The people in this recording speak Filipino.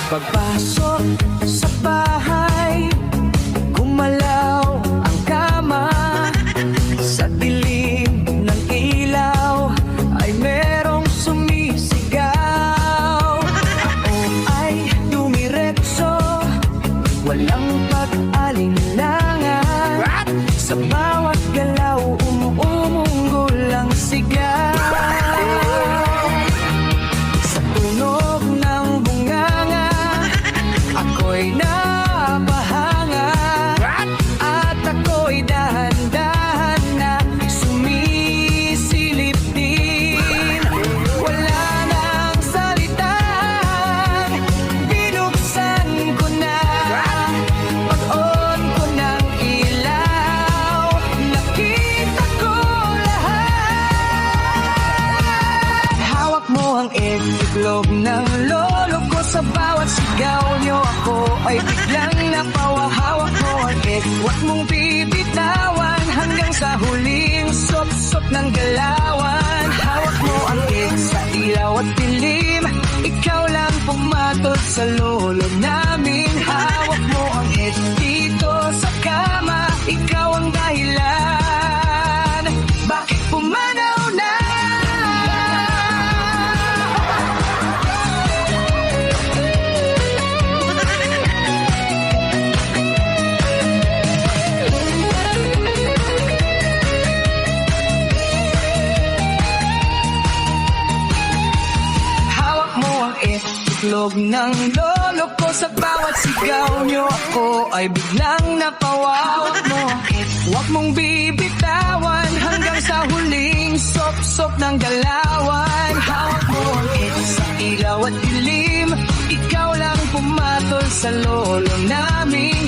Pagpasok sa bahay, gumalaw ang kama. Sa dilim ng ilaw ay merong sumisigaw. Ako ay dumiretso, walang pag-alinlangan. Sa bawat galaw, umuunggol ang sigaw. Sa tunog ng bunganga, ako'y napahanga. At ako'y dahan-dahan na sumisilip din. Wala nang salitan, binuksan ko na. Pag-on ko ng ilaw, nakita ko lahat. Hawak mo ang itlog ng lolo ko. Sa bawat sigaw nyo ako ay biglang napawa. Hawak mo ang huwag mong bibitawan hanggang sa huling sop-sop ng galawan. Hawak mo ang sa ilaw at dilim, ikaw lang pumatol sa lolo namin. Hawak mo ang dito sa kama, ikaw ang dahilan bakit pumanaw na. Itlog ng lolo ko, sa bawat sigaw nyo ako ay biglang napawawak mo. Huwag mong bibitawan hanggang sa huling sop-sop ng galawan. Hawak mo ang sa ilaw at dilim, ikaw lang pumatol sa lolo namin.